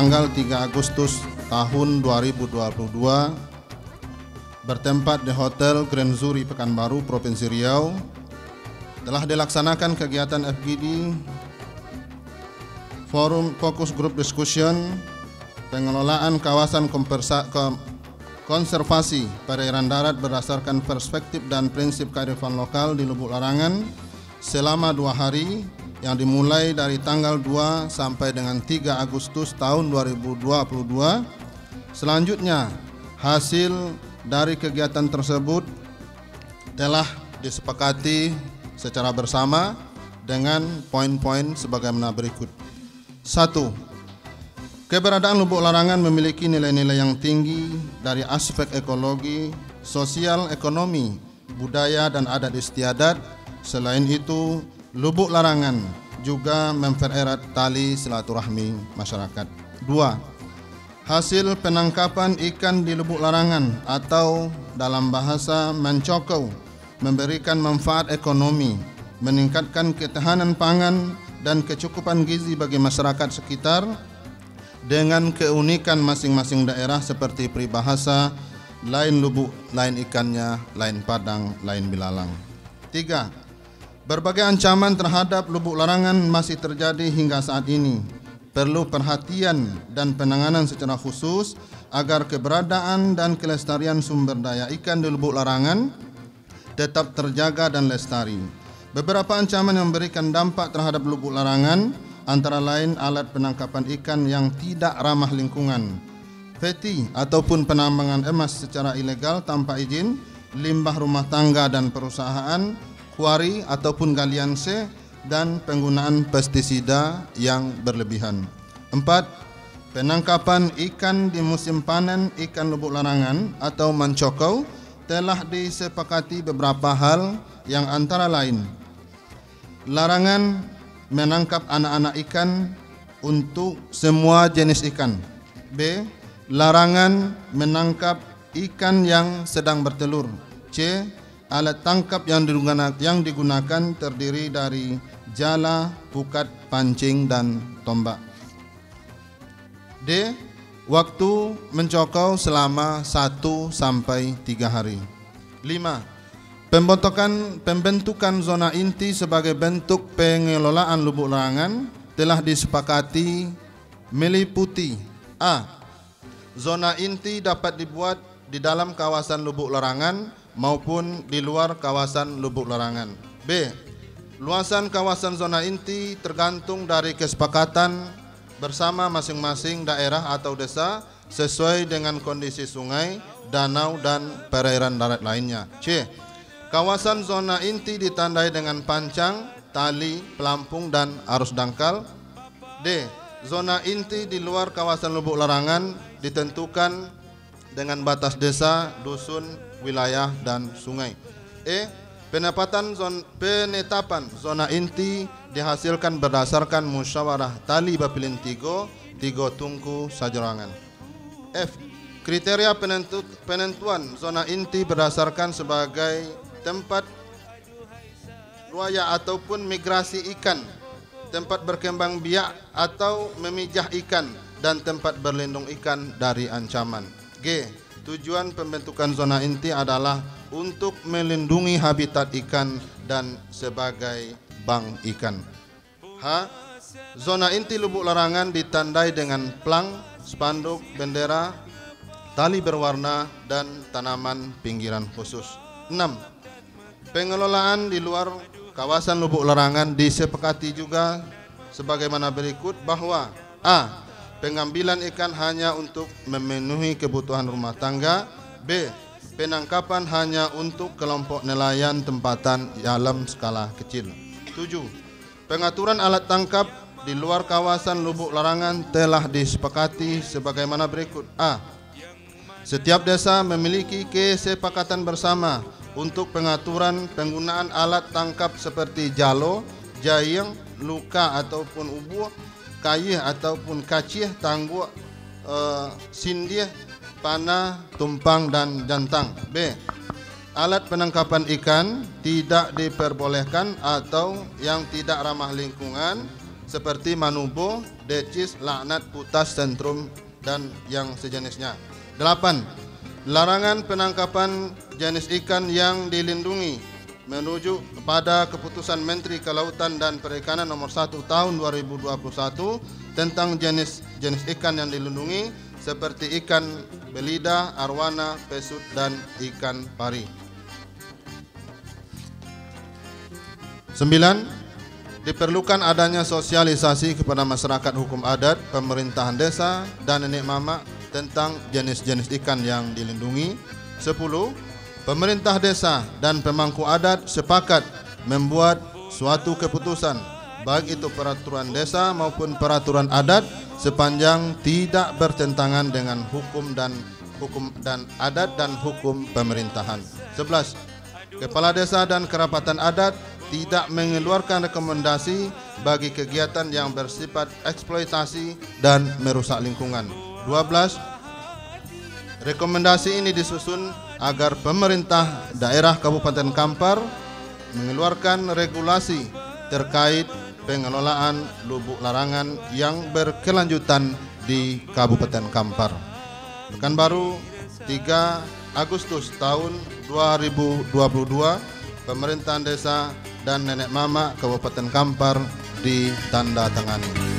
tanggal 3 Agustus tahun 2022 bertempat di Hotel Grand Zuri Pekanbaru, Provinsi Riau, telah dilaksanakan kegiatan FGD Forum Focus Group Discussion pengelolaan kawasan konservasi perairan darat berdasarkan perspektif dan prinsip kearifan lokal di Lubuk Larangan selama 2 hari yang dimulai dari tanggal 2 sampai dengan 3 Agustus tahun 2022. Selanjutnya, hasil dari kegiatan tersebut telah disepakati secara bersama dengan poin-poin sebagaimana berikut. 1. Keberadaan Lubuk Larangan memiliki nilai-nilai yang tinggi dari aspek ekologi, sosial, ekonomi, budaya, dan adat istiadat. Selain itu, Lubuk Larangan juga mempererat tali silaturahmi masyarakat. 2. Hasil penangkapan ikan di Lubuk Larangan atau dalam bahasa mencokau memberikan manfaat ekonomi, meningkatkan ketahanan pangan dan kecukupan gizi bagi masyarakat sekitar dengan keunikan masing-masing daerah seperti peribahasa lain lubuk, lain ikannya, lain padang, lain bilalang. 3. Berbagai ancaman terhadap Lubuk Larangan masih terjadi hingga saat ini. Perlu perhatian dan penanganan secara khusus agar keberadaan dan kelestarian sumber daya ikan di Lubuk Larangan tetap terjaga dan lestari. Beberapa ancaman yang memberikan dampak terhadap Lubuk Larangan antara lain alat penangkapan ikan yang tidak ramah lingkungan, PETI ataupun penambangan emas secara ilegal tanpa izin, limbah rumah tangga dan perusahaan, kuari ataupun galian C, dan penggunaan pestisida yang berlebihan. 4. Penangkapan ikan di musim panen ikan Lubuk Larangan atau mencokau telah disepakati beberapa hal yang antara lain: larangan menangkap anak-anak ikan untuk semua jenis ikan. B. Larangan menangkap ikan yang sedang bertelur. C. Alat tangkap yang digunakan terdiri dari jala, pukat, pancing, dan tombak. D. Waktu mencokau selama 1 sampai 3 hari. 5. Pembentukan zona inti sebagai bentuk pengelolaan Lubuk Larangan telah disepakati meliputi: A. Zona inti dapat dibuat di dalam kawasan Lubuk Larangan maupun di luar kawasan Lubuk Larangan. B. Luasan kawasan zona inti tergantung dari kesepakatan bersama masing-masing daerah atau desa sesuai dengan kondisi sungai, danau, dan perairan darat lainnya. C. Kawasan zona inti ditandai dengan pancang, tali, pelampung, dan arus dangkal. D. Zona inti di luar kawasan Lubuk Larangan ditentukan dengan batas desa, dusun, wilayah, dan sungai. E. Penetapan zona inti dihasilkan berdasarkan musyawarah tali bapilin tigo tungku sajerangan. F. Kriteria penentuan zona inti berdasarkan sebagai tempat ruaya ataupun migrasi ikan, tempat berkembang biak atau memijah ikan, dan tempat berlindung ikan dari ancaman. G. Tujuan pembentukan zona inti adalah untuk melindungi habitat ikan dan sebagai bank ikan. H. Zona inti Lubuk Larangan ditandai dengan plang, spanduk, bendera, tali berwarna, dan tanaman pinggiran khusus. 6. Pengelolaan di luar kawasan Lubuk Larangan disepakati juga sebagaimana berikut bahwa: A. Pengambilan ikan hanya untuk memenuhi kebutuhan rumah tangga. B. Penangkapan hanya untuk kelompok nelayan tempatan dalam skala kecil. 7. Pengaturan alat tangkap di luar kawasan Lubuk Larangan telah disepakati sebagaimana berikut. A. Setiap desa memiliki kesepakatan bersama untuk pengaturan penggunaan alat tangkap seperti jalo, jayeng, luka ataupun ubuh, kayih ataupun kacih, tangguh, sindih, panah, tumpang, dan jantang. B. Alat penangkapan ikan tidak diperbolehkan atau yang tidak ramah lingkungan seperti Manubo, Decis, Laknat, Putas, Sentrum, dan yang sejenisnya. 8. Larangan penangkapan jenis ikan yang dilindungi menuju kepada keputusan Menteri Kelautan dan Perikanan nomor 1 tahun 2021 tentang jenis-jenis ikan yang dilindungi seperti ikan belida, arwana, pesut, dan ikan pari. 9. Diperlukan adanya sosialisasi kepada masyarakat hukum adat, pemerintahan desa, dan nenek mama tentang jenis-jenis ikan yang dilindungi. 10. Pemerintah desa dan pemangku adat sepakat membuat suatu keputusan, baik itu peraturan desa maupun peraturan adat, sepanjang tidak bertentangan dengan hukum dan adat dan hukum pemerintahan. 11. Kepala desa dan kerapatan adat tidak mengeluarkan rekomendasi bagi kegiatan yang bersifat eksploitasi dan merusak lingkungan. 12. Rekomendasi ini disusun agar pemerintah daerah Kabupaten Kampar mengeluarkan regulasi terkait pengelolaan lubuk larangan yang berkelanjutan di Kabupaten Kampar. Pekanbaru, 3 Agustus tahun 2022, pemerintahan desa dan nenek mama Kabupaten Kampar ditandatangani.